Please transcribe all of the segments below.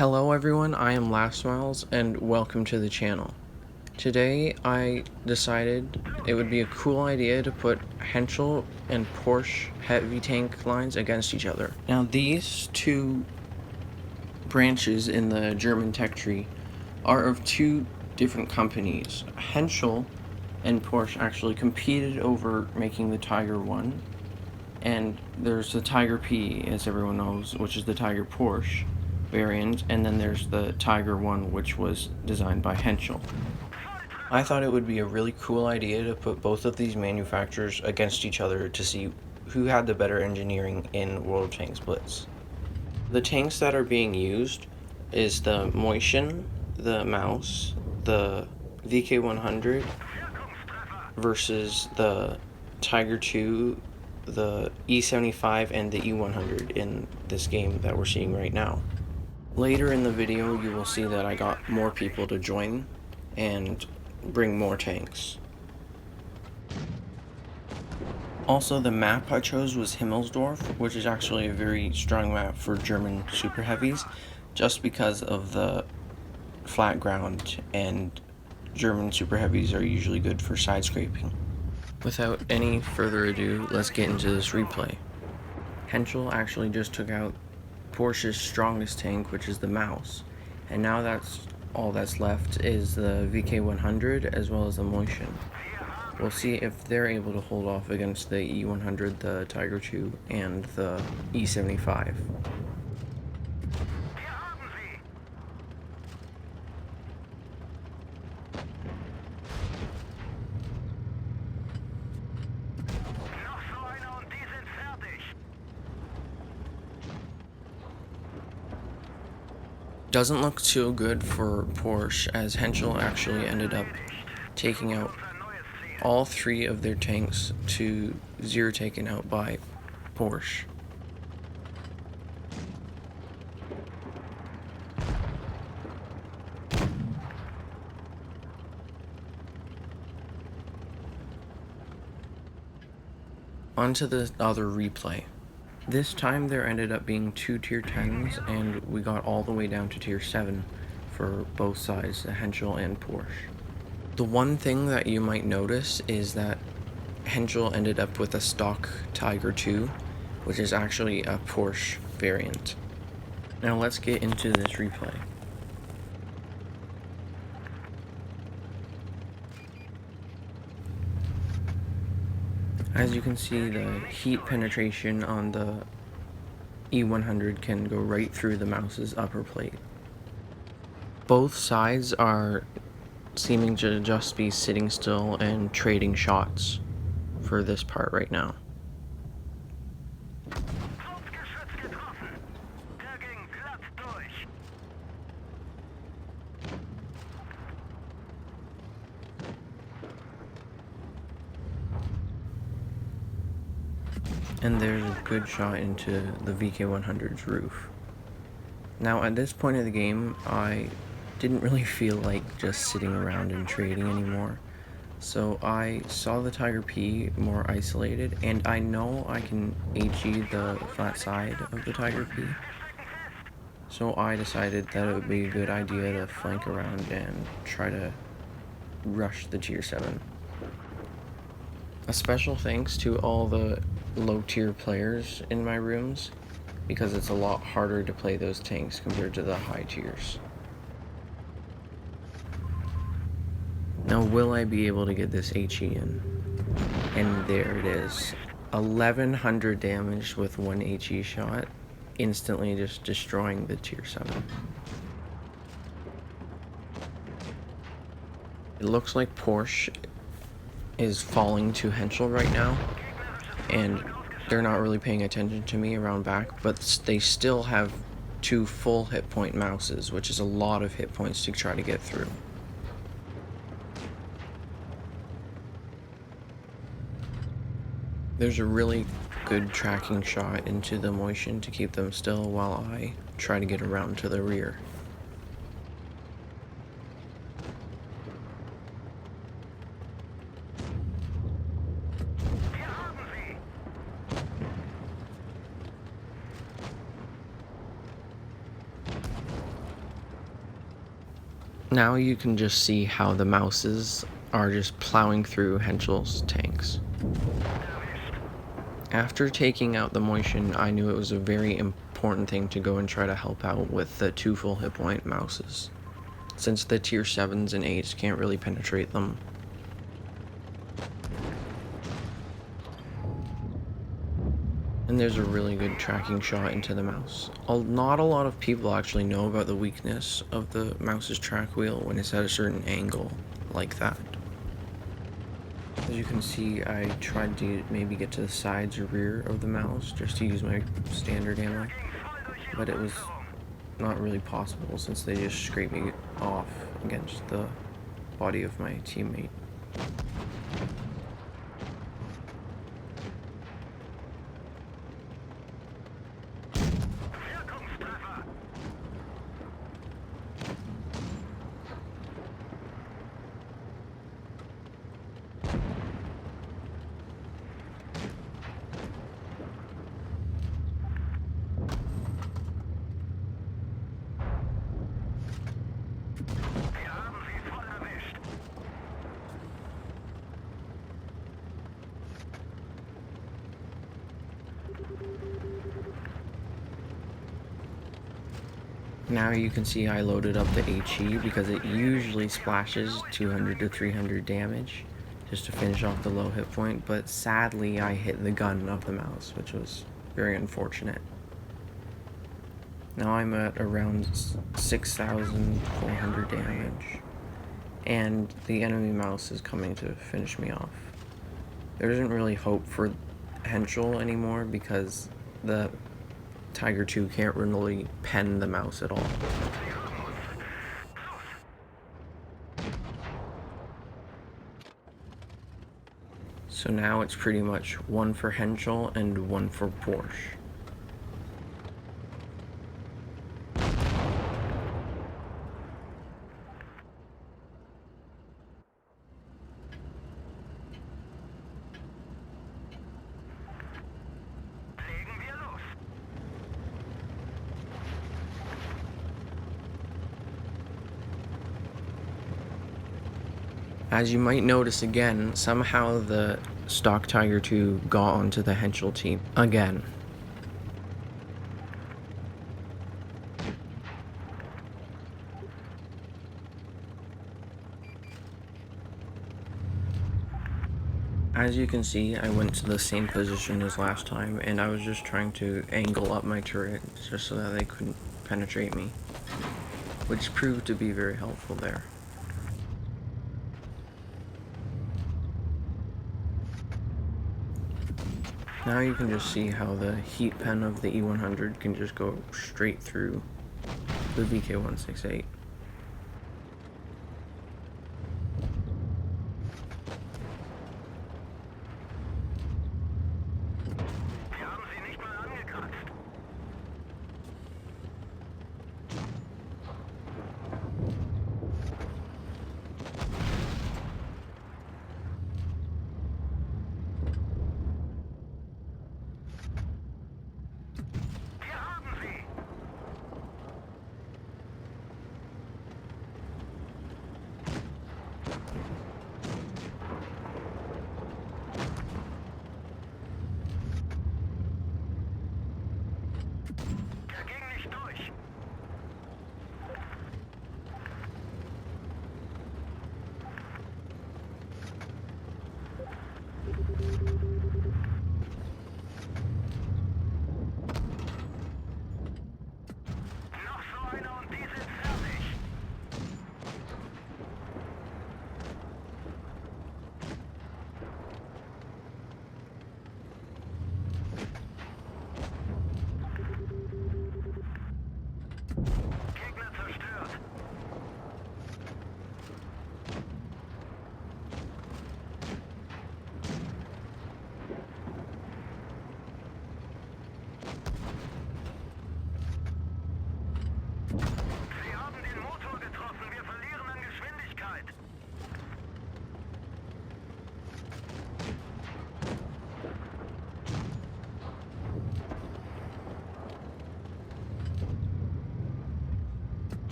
Hello everyone, I am laughssmiles and welcome to the channel. Today I decided it would be a cool idea to put Henschel and Porsche heavy tank lines against each other. Now these two branches in the German tech tree are of two different companies. Henschel and Porsche actually competed over making the Tiger 1, and there's the Tiger P, as everyone knows, which is the Tiger Porsche variant, and then there's the Tiger 1, which was designed by Henschel. I thought it would be a really cool idea to put both of these manufacturers against each other to see who had the better engineering in World of Tanks Blitz. The tanks that are being used is the Motion, the Mouse, the VK100 versus the Tiger 2, the E75, and the E100 in this game that we're seeing right now. Later in the video you will see that I got more people to join and bring more tanks. Also, the map I chose was Himmelsdorf, which is actually a very strong map for German super heavies, just because of the flat ground, and German super heavies are usually good for side scraping. Without any further ado, let's get into this replay. Henschel actually just took out Porsche's strongest tank, which is the Mouse, and now that's all that's left is the VK100 as well as the Motion. We'll see if they're able to hold off against the E100, the Tiger 2, and the E75. Doesn't look too good for Porsche, as Henschel actually ended up taking out all three of their tanks to 0 taken out by Porsche. On to the other replay. This time there ended up being 2 tier 10s, and we got all the way down to tier 7 for both sides, the Henschel and Porsche. The one thing that you might notice is that Henschel ended up with a stock Tiger 2, which is actually a Porsche variant. Now let's get into this replay. As you can see, the heat penetration on the E100 can go right through the Mouse's upper plate. Both sides are seeming to just be sitting still and trading shots for this part right now. And there's a good shot into the VK100's roof. Now at this point of the game, I didn't really feel like just sitting around and trading anymore. So I saw the Tiger P more isolated, and I know I can HE the flat side of the Tiger P. So I decided that it would be a good idea to flank around and try to rush the tier 7. A special thanks to all the low tier players in my rooms, because it's a lot harder to play those tanks compared to the high tiers. Now will I be able to get this HE in? And there it is. 1100 damage with 1 HE shot, instantly just destroying the tier 7. It looks like Porsche is falling to Henschel right now, and they're not really paying attention to me around back, but they still have 2 full hit point Mouses, which is a lot of hit points to try to get through. There's a really good tracking shot into the Motion to keep them still while I try to get around to the rear. Now you can just see how the mouses are just plowing through Henschel's tanks. After taking out the motion, I knew it was a very important thing to go and try to help out with the 2 full hit point mouses, since the tier 7s and 8s can't really penetrate them. And there's a really good tracking shot into the mouse. Not a lot of people actually know about the weakness of the mouse's track wheel when it's at a certain angle like that. As you can see, I tried to maybe get to the sides or rear of the mouse just to use my standard ammo, but it was not really possible since they just scraped me off against the body of my teammate. Now you can see I loaded up the HE because it usually splashes 200 to 300 damage just to finish off the low hit point, but sadly I hit the gun of the mouse, which was very unfortunate. Now I'm at around 6,400 damage, and the enemy mouse is coming to finish me off. There isn't really hope for Henschel anymore because the Tiger 2 can't really pen the mouse at all. So now it's pretty much 1 for Henschel and 1 for Porsche. As you might notice again, somehow the stock Tiger 2 got onto the Henschel team again. As you can see, I went to the same position as last time, and I was just trying to angle up my turret just so that they couldn't penetrate me, which proved to be very helpful there. Now you can just see how the heat pen of the E100 can just go straight through the VK168.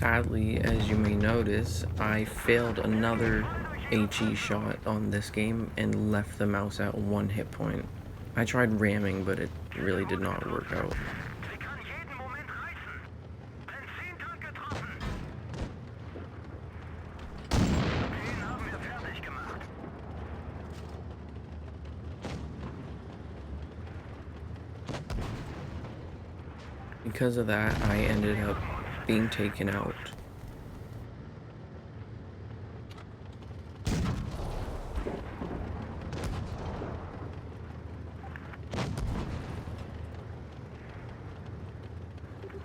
Sadly, as you may notice, I failed another HE shot on this game and left the mouse at 1 hit point. I tried ramming, but it really did not work out. Because of that, I ended up being taken out.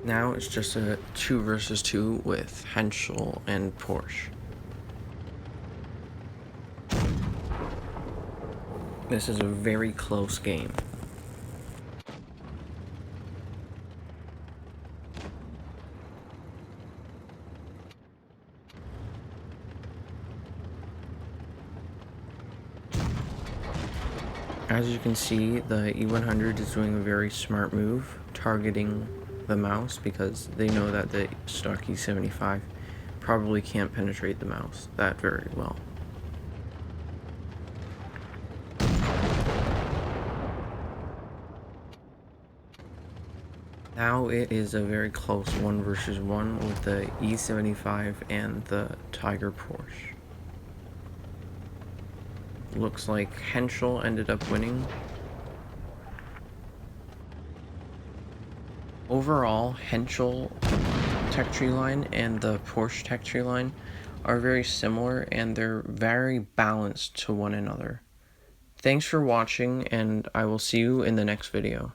Now it's just a 2 versus 2 with Henschel and Porsche. This is a very close game. As you can see, the E100 is doing a very smart move, targeting the mouse because they know that the stock E75 probably can't penetrate the mouse that very well. Now it is a very close 1 versus 1 with the E75 and the Tiger Porsche. Looks like Henschel ended up winning. Overall, Henschel tech tree line and the Porsche tech tree line are very similar and they're very balanced to one another. Thanks for watching, and I will see you in the next video.